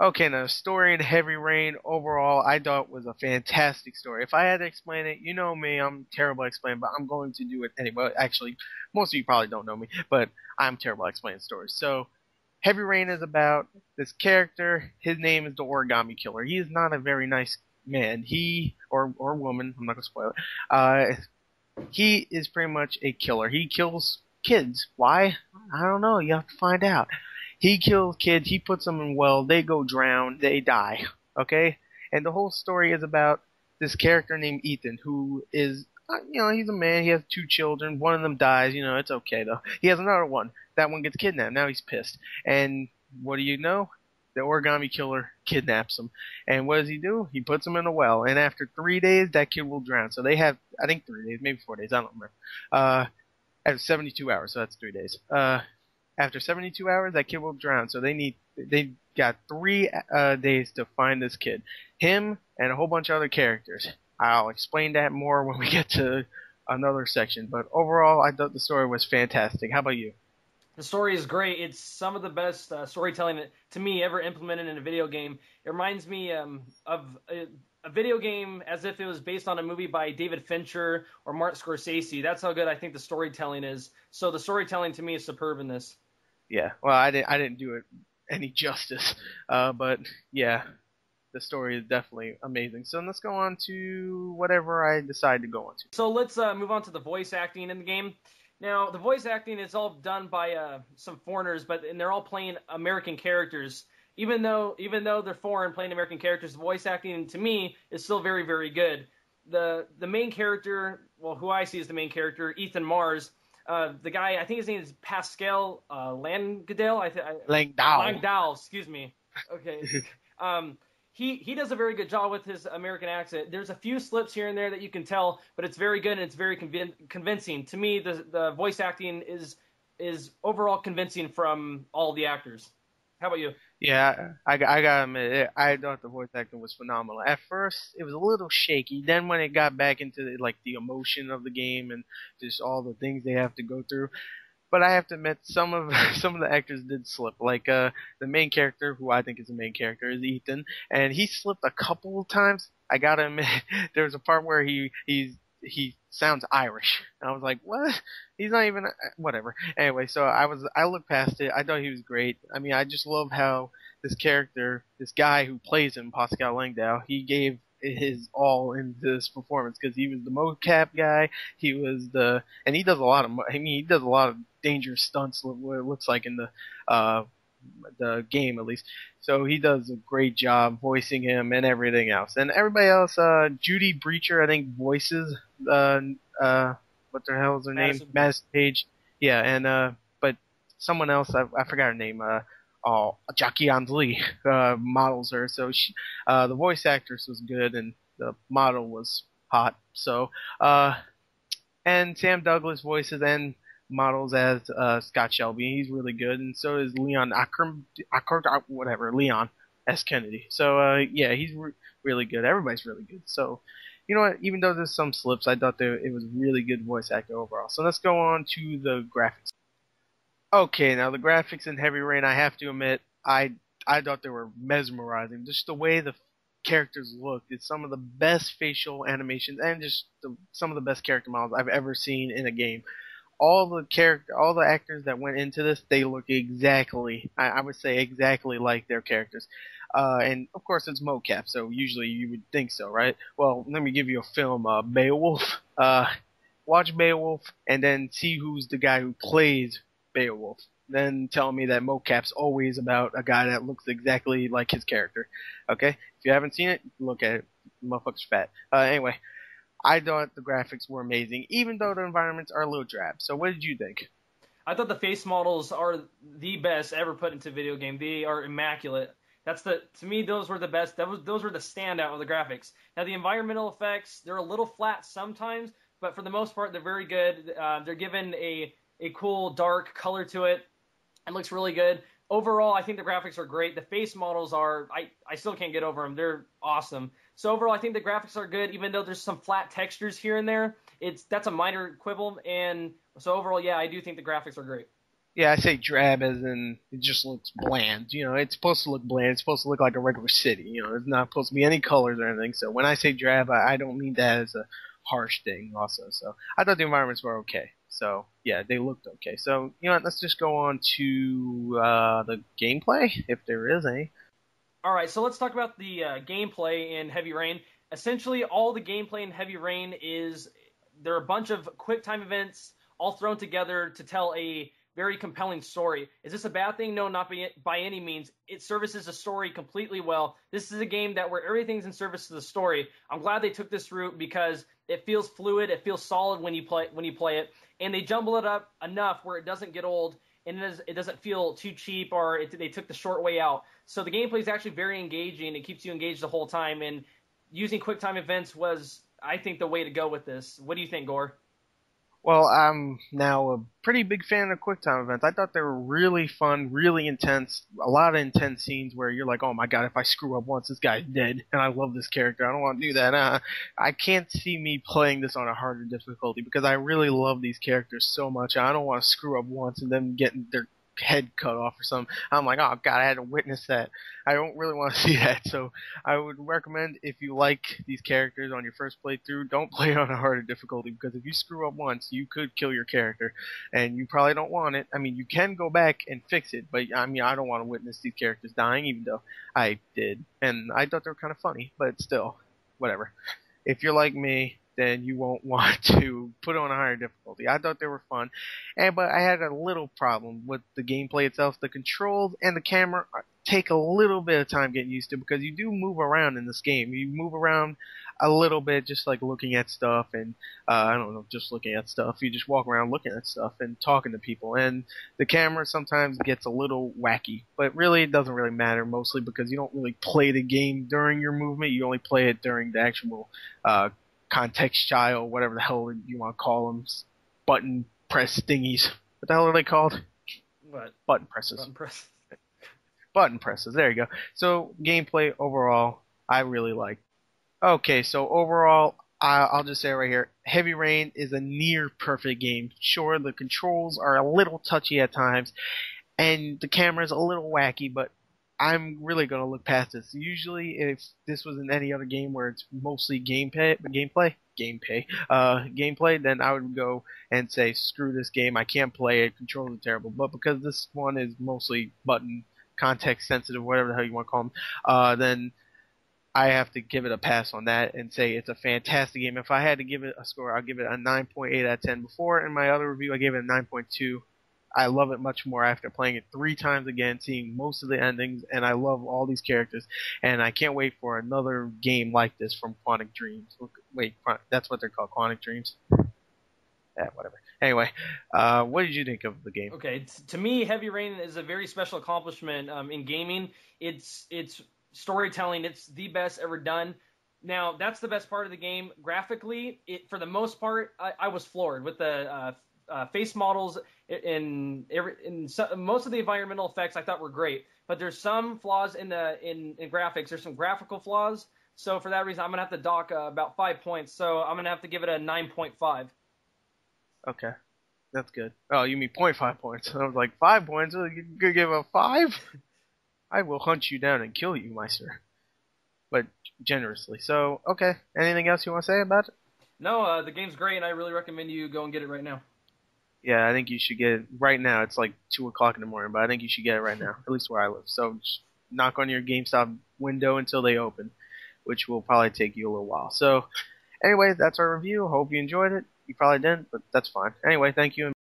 Okay, now the story in Heavy Rain overall I thought was a fantastic story. If I had to explain it, you know me, I'm terrible at explaining, but I'm going to do it anyway. Actually, most of you probably don't know me, but I'm terrible at explaining stories. So, Heavy Rain is about this character. His name is the Origami Killer. He is not a very nice man. He or woman. I'm not gonna spoil it. He is pretty much a killer. He kills kids. Why? I don't know. You have to find out. He kills kids. He puts them in well. They go drown. They die. Okay? And the whole story is about this character named Ethan, who is, he's a man. He has two children. One of them dies. It's okay though. He has another one. That one gets kidnapped. Now he's pissed. And what do you know? The Origami Killer kidnaps him. And what does he do? He puts him in a well. And after 3 days, that kid will drown. So they have, I think 3 days, maybe 4 days. I don't remember. After 72 hours, so that's 3 days. After 72 hours, that kid will drown. So they got 3 days to find this kid. Him and a whole bunch of other characters. I'll explain that more when we get to another section. But overall, I thought the story was fantastic. How about you? The story is great. It's some of the best storytelling to me ever implemented in a video game. It reminds me of a video game as if it was based on a movie by David Fincher or Martin Scorsese. That's how good I think the storytelling is. So the storytelling to me is superb in this. Yeah, well, I didn't do it any justice, but yeah, the story is definitely amazing. So let's go on to whatever I decide to go on to. So let's move on to the voice acting in the game. Now, the voice acting is all done by some foreigners, and they're all playing American characters. Even though they're foreign playing American characters, the voice acting to me is still very, very good. The main character, well, who I see as the main character, Ethan Mars, the guy, I think his name is Pascal Langdale. Langdale, excuse me. Okay. He does a very good job with his American accent. There's a few slips here and there that you can tell, but it's very good and it's very convincing. To me, the voice acting is overall convincing from all the actors. How about you? Yeah, I gotta admit, I thought the voice acting was phenomenal. At first, it was a little shaky. Then when it got back into the emotion of the game and just all the things they have to go through, but I have to admit, some of the actors did slip. Like the main character, who I think is the main character, is Ethan, and he slipped a couple of times. I gotta admit, there was a part where he sounds Irish, and I was like, what? He's not even whatever. Anyway, so I looked past it. I thought he was great. I mean, I just love how this character, this guy who plays him, Pascal Langdale, he gave his all into this performance because he was the mocap guy. And he does a lot of, he does a lot of dangerous stunts. What it looks like in the game at least. So he does a great job voicing him and everything else. And everybody else, Judy Breacher, I think voices what the hell is her name? Madison Page. Yeah, and but someone else, I forgot her name. Jackie Lee models her. So the voice actress was good and the model was hot. So and Sam Douglas voices and models as Scott Shelby. He's really good, and so is Leon Leon S. Kennedy. So yeah, he's really good. Everybody's really good. So you know what? Even though there's some slips, I thought it was really good voice acting overall. So let's go on to the graphics. Okay, now the graphics in Heavy Rain, I have to admit, I thought they were mesmerizing. Just the way the characters looked. It's some of the best facial animations and just some of the best character models I've ever seen in a game. All the actors that went into this, they look exactly, I would say exactly like their characters. And of course it's mocap, so usually you would think so, right? Well, let me give you a film, Beowulf. Watch Beowulf and then see who's the guy who plays Beowulf. Then tell me that mocap's always about a guy that looks exactly like his character. Okay? If you haven't seen it, look at it. Motherfucker's fat. Anyway, I thought the graphics were amazing, even though the environments are a little drab. So what did you think? I thought the face models are the best ever put into a video game. They are immaculate. To me, those were the best. Those were the standout of the graphics. Now the environmental effects, they're a little flat sometimes, but for the most part, they're very good. They're given a cool, dark color to it. It looks really good. Overall, I think the graphics are great. The face models are, I still can't get over them. They're awesome. So overall, I think the graphics are good, even though there's some flat textures here and there. That's a minor quibble, and so overall, yeah, I do think the graphics are great. Yeah, I say drab as in it just looks bland. It's supposed to look bland. It's supposed to look like a regular city. There's not supposed to be any colors or anything. So when I say drab, I don't mean that as a harsh thing also. So I thought the environments were okay. So yeah, they looked okay. So let's just go on to the gameplay, if there is any. All right, so let's talk about the gameplay in Heavy Rain. Essentially, all the gameplay in Heavy Rain is there are a bunch of quick time events all thrown together to tell a very compelling story. Is this a bad thing? No, not by any means. It services the story completely well. This is a game that where everything's in service to the story. I'm glad they took this route because it feels fluid, it feels solid when you play it, and they jumble it up enough where it doesn't get old and it doesn't feel too cheap or they took the short way out. So the gameplay is actually very engaging. It keeps you engaged the whole time, and using QuickTime events was, I think, the way to go with this. What do you think, Gore? Well, I'm now a pretty big fan of QuickTime events. I thought they were really fun, really intense. A lot of intense scenes where you're like, oh my god, if I screw up once, this guy's dead. And I love this character. I don't want to do that. I can't see me playing this on a harder difficulty because I really love these characters so much. I don't want to screw up once and then get their head cut off or something. I'm like, oh god, I had to witness that. I don't really want to see that. So I would recommend, if you like these characters on your first playthrough, don't play it on a harder difficulty, because if you screw up once, you could kill your character, and you probably don't want it. I mean, you can go back and fix it, but I mean, I don't want to witness these characters dying, even though I did, and I thought they were kind of funny, but still, whatever. If you're like me, then you won't want to put on a higher difficulty. I thought they were fun, but I had a little problem with the gameplay itself. The controls and the camera take a little bit of time getting used to, because you do move around in this game. You move around a little bit, just like looking at stuff, and I don't know, just looking at stuff. You just walk around looking at stuff and talking to people, and the camera sometimes gets a little wacky, but really it doesn't really matter, mostly because you don't really play the game during your movement. You only play it during the actual context style, whatever the hell you want to call them, button press thingies. What the hell are they called? What? Button presses. Button press. Button presses. There you go. So gameplay overall, I really like. Okay, so overall, I'll just say right here, Heavy Rain is a near perfect game. Sure, the controls are a little touchy at times, and the camera's a little wacky, but I'm really gonna look past this. Usually, if this was in any other game where it's mostly gameplay, then I would go and say, screw this game, I can't play it, controls are terrible. But because this one is mostly button, context sensitive, whatever the hell you want to call them, then I have to give it a pass on that and say it's a fantastic game. If I had to give it a score, I'll give it a 9.8 out of 10. Before, in my other review, I gave it a 9.2. I love it much more after playing it 3 times again, seeing most of the endings, and I love all these characters, and I can't wait for another game like this from Quantic Dreams. Wait, that's what they're called, Quantic Dreams? Yeah, whatever. Anyway, what did you think of the game? Okay, to me, Heavy Rain is a very special accomplishment in gaming. It's storytelling. It's the best ever done. Now, that's the best part of the game. Graphically, for the most part, I was floored with the face models most of the environmental effects I thought were great. But there's some flaws in graphics. There's some graphical flaws. So for that reason, I'm gonna have to dock about 5 points. So I'm gonna have to give it a 9.5. Okay, that's good. Oh, you mean 0.5 points. I was like, 5 points? You could give a 5? I will hunt you down and kill you, Meister. But generously. So, okay. Anything else you want to say about it? No, the game's great, and I really recommend you go and get it right now. Yeah, I think you should get it right now. It's like 2 o'clock in the morning, but I think you should get it right now, at least where I live. So just knock on your GameStop window until they open, which will probably take you a little while. So, anyway, that's our review. Hope you enjoyed it. You probably didn't, but that's fine. Anyway, thank you.